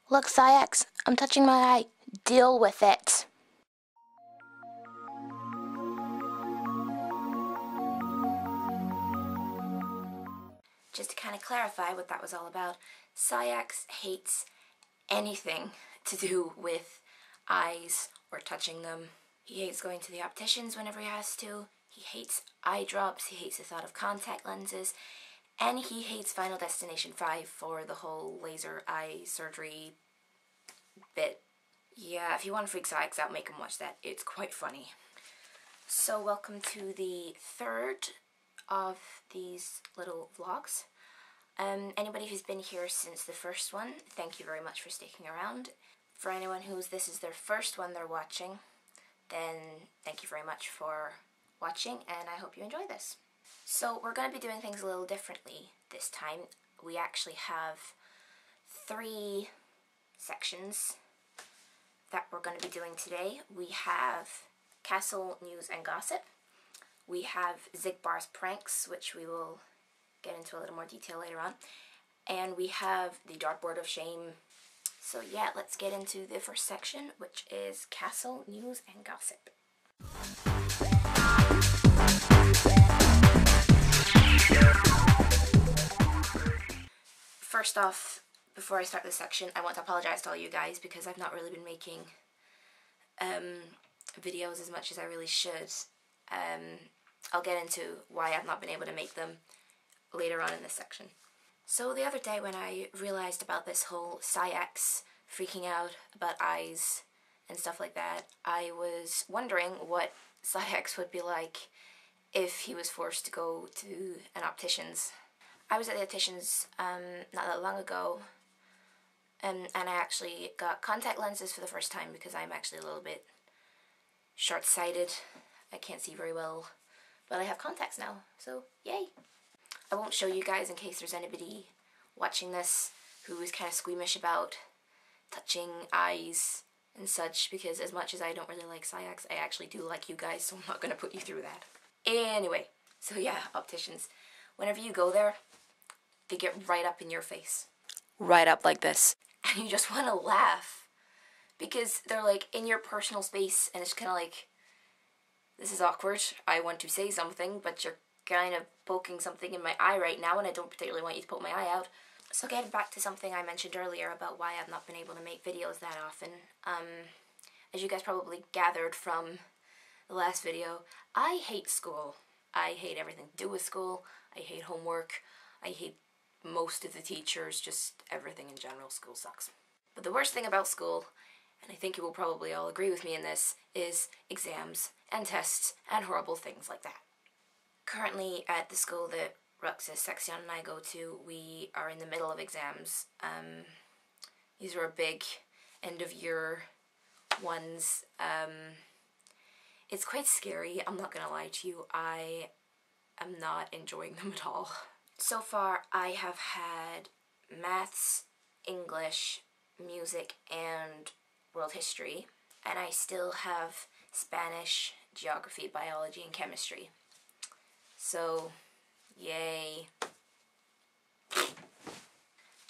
Look, Sayax, I'm touching my eye. Deal with it. Just to kind of clarify what that was all about, Sayax hates anything to do with eyes or touching them. He hates going to the opticians whenever he has to. He hates eye drops. He hates the thought of contact lenses. And he hates Final Destination 5 for the whole laser eye surgery bit. Yeah, if you want to freak Sayax out, make him watch that. It's quite funny. So welcome to the third of these little vlogs. Anybody who's been here since the first one, thank you very much for sticking around. For anyone this is their first one they're watching, then thank you very much for watching, and I hope you enjoy this. So we're going to be doing things a little differently this time. We actually have 3 sections that we're going to be doing today. We have Castle News and Gossip. We have Zigbar's Pranks, which we will get into a little more detail later on. And we have the Dartboard of Shame. So yeah, let's get into the first section, which is Castle News and Gossip. First off, before I start this section, I want to apologize to all you guys because I've not really been making videos as much as I really should. I'll get into why I've not been able to make them later on in this section. So the other day when I realized about this whole Sayax freaking out about eyes and stuff like that, I was wondering what Sayax would be like if he was forced to go to an optician's. I was at the optician's not that long ago, and I actually got contact lenses for the first time because I'm actually a little bit short-sighted. I can't see very well, but I have contacts now, so yay! I won't show you guys in case there's anybody watching this who is kind of squeamish about touching eyes and such, because as much as I don't really like Sayax, I actually do like you guys, so I'm not going to put you through that. Anyway, so yeah, opticians. Whenever you go there, they get right up in your face. Right up like this. And you just want to laugh. Because they're like in your personal space, and it's kind of like, this is awkward. I want to say something, but you're kind of poking something in my eye right now, and I don't particularly want you to poke my eye out. So getting back to something I mentioned earlier about why I've not been able to make videos that often. As you guys probably gathered from the last video, I hate school. I hate everything to do with school. I hate homework. I hate most of the teachers, just everything in general. School sucks. But the worst thing about school, and I think you will probably all agree with me in this, is exams and tests and horrible things like that. Currently at the school that Ruxus, Xion and I go to, we are in the middle of exams. These are our big end of year ones. It's quite scary, I'm not gonna lie to you. I am not enjoying them at all. So far I have had maths, English, music, and world history, and I still have Spanish, geography, biology, and chemistry. So, yay.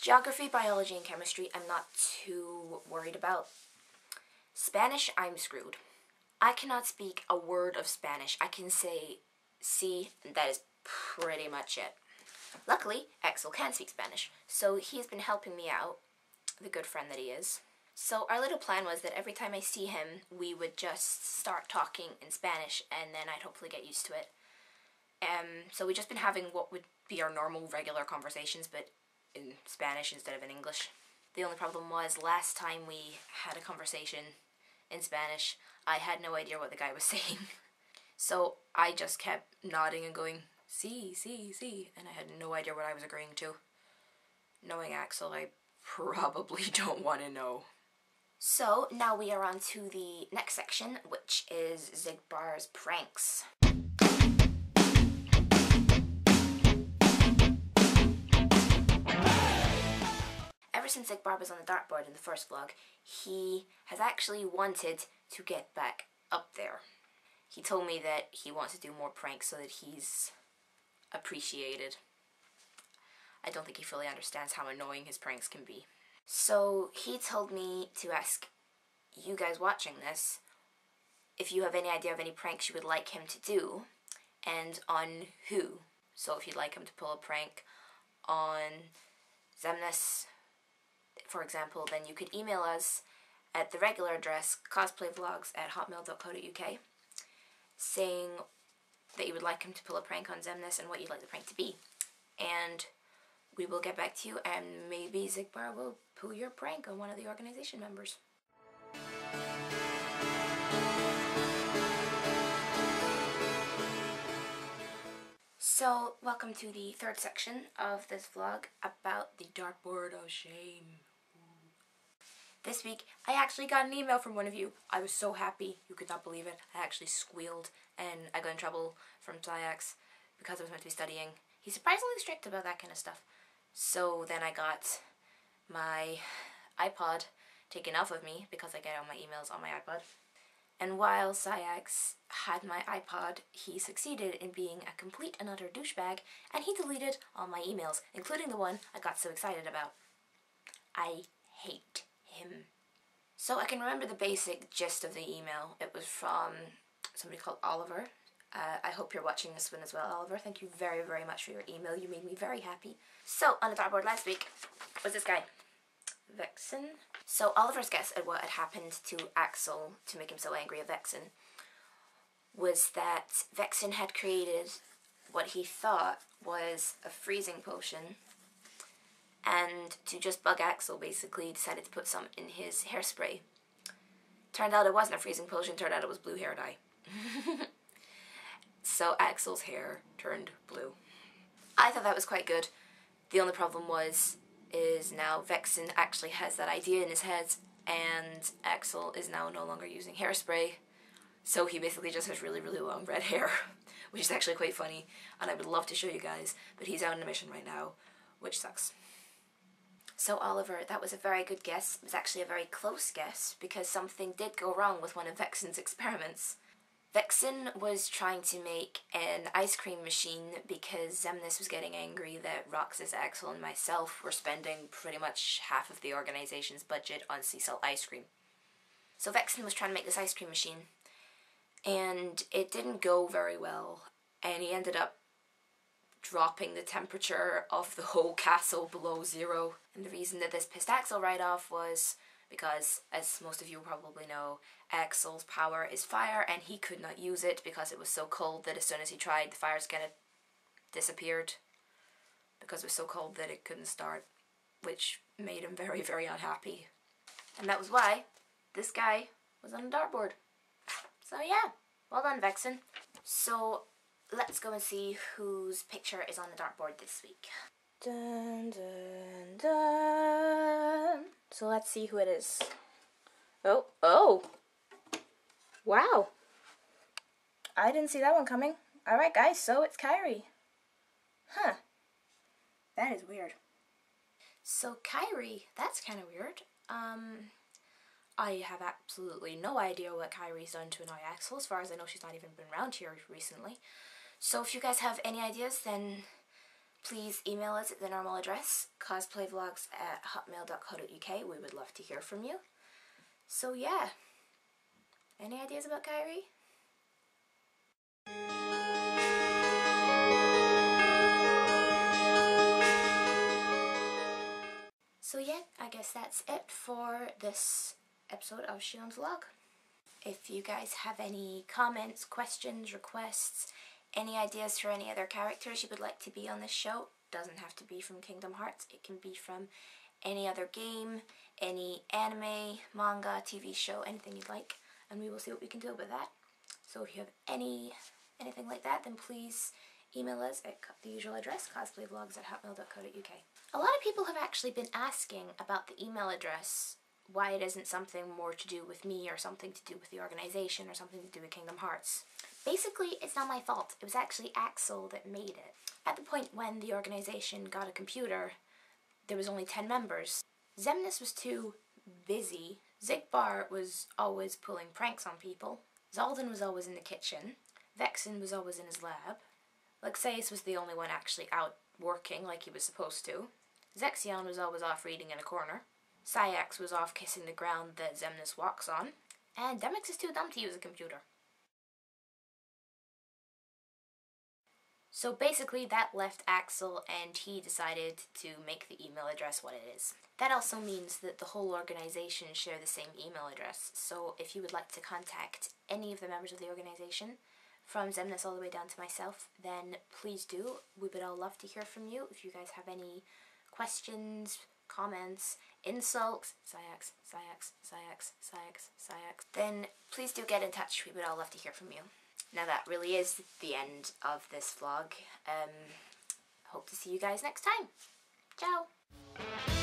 Geography, biology, and chemistry I'm not too worried about. Spanish, I'm screwed. I cannot speak a word of Spanish. I can say sí, and that is pretty much it. Luckily, Axel can speak Spanish, so he's been helping me out, the good friend that he is. So our little plan was that every time I see him, we would just start talking in Spanish, and then I'd hopefully get used to it. So we've just been having what would be our normal, regular conversations, but in Spanish instead of in English. The only problem was, last time we had a conversation in Spanish, I had no idea what the guy was saying. So I just kept nodding and going, sí, sí, sí, and I had no idea what I was agreeing to. Knowing Axel, I probably don't want to know. So now we are on to the next section, which is Zigbar's Pranks. Ever since Zigbar was on the dartboard in the first vlog, he has actually wanted to get back up there. He told me that he wants to do more pranks so that he's appreciated. I don't think he fully understands how annoying his pranks can be. So he told me to ask you guys watching this if you have any idea of any pranks you would like him to do, and on who. So if you'd like him to pull a prank on Xemnas, for example, then you could email us at the regular address cosplayvlogs@hotmail.co.uk saying that you would like him to pull a prank on Xemnas and what you'd like the prank to be. And we will get back to you, and maybe Xigbar will pull your prank on one of the organization members. So, welcome to the third section of this vlog about the dartboard of shame. This week, I actually got an email from one of you. I was so happy, you could not believe it. I actually squealed, and I got in trouble from Xion because I was meant to be studying. He's surprisingly strict about that kind of stuff. So then I got my iPod taken off of me because I get all my emails on my iPod. And while Xion had my iPod, he succeeded in being a complete and utter douchebag, and he deleted all my emails, including the one I got so excited about. I hate him. So I can remember the basic gist of the email. It was from somebody called Oliver. I hope you're watching this one as well, Oliver. Thank you very, very much for your email. You made me very happy. So, on the dartboard last week was this guy, Vexen. So, Oliver's guess at what had happened to Axel to make him so angry at Vexen was that Vexen had created what he thought was a freezing potion, and to just bug Axel, basically decided to put some in his hairspray. Turned out it wasn't a freezing potion, turned out it was blue hair dye. So Axel's hair turned blue. I thought that was quite good. The only problem is now Vexen actually has that idea in his head, and Axel is now no longer using hairspray, so he basically just has really, really long red hair, which is actually quite funny, and I would love to show you guys, but he's out on a mission right now, which sucks. So Oliver, that was a very good guess. It was actually a very close guess, because something did go wrong with one of Vexen's experiments. Vexen was trying to make an ice cream machine because Xemnas was getting angry that Roxas, Axel, and myself were spending pretty much half of the organization's budget on sea salt ice cream. So Vexen was trying to make this ice cream machine, and it didn't go very well, and he ended up dropping the temperature of the whole castle below zero. And the reason that this pissed Axel right off was because, as most of you probably know, Axel's power is fire, and he could not use it because it was so cold that as soon as he tried, the fires kind of disappeared because it was so cold that it couldn't start, which made him very, very unhappy. And that was why this guy was on a dartboard. So yeah, well done, Vexen. So let's go and see whose picture is on the dartboard this week. Dun, dun, dun. So let's see who it is. Oh! Wow! I didn't see that one coming. Alright guys, so it's Kyrie. Huh. That is weird. So Kyrie, that's kind of weird. I have absolutely no idea what Kyrie's done to annoy Axel. As far as I know, she's not even been around here recently. So if you guys have any ideas, then please email us at the normal address, cosplayvlogs@hotmail.co.uk. We would love to hear from you. So yeah, any ideas about Kyrie? So yeah, I guess that's it for this episode of Xion's vlog. If you guys have any comments, questions, requests, any ideas for any other characters you would like to be on this show, doesn't have to be from Kingdom Hearts, it can be from any other game, any anime, manga, TV show, anything you'd like, and we will see what we can do with that. So if you have anything like that, then please email us at the usual address, cosplayvlogs@hotmail.co.uk. A lot of people have actually been asking about the email address, why it isn't something more to do with me or something to do with the organization or something to do with Kingdom Hearts. Basically, it's not my fault. It was actually Axel that made it. At the point when the organization got a computer, there was only 10 members. Xemnas was too busy. Xigbar was always pulling pranks on people. Xaldin was always in the kitchen. Vexen was always in his lab. Lexaeus was the only one actually out working like he was supposed to. Xion was always off reading in a corner. Syax was off kissing the ground that Xemnas walks on, and Demyx is too dumb to use a computer. So basically that left Axel, and he decided to make the email address what it is. That also means that the whole organization share the same email address, so if you would like to contact any of the members of the organization, from Xemnas all the way down to myself, then please do. We would all love to hear from you. If you guys have any questions, comments, insults, Syax, then please do get in touch. We would all love to hear from you. Now that really is the end of this vlog. Hope to see you guys next time. Ciao!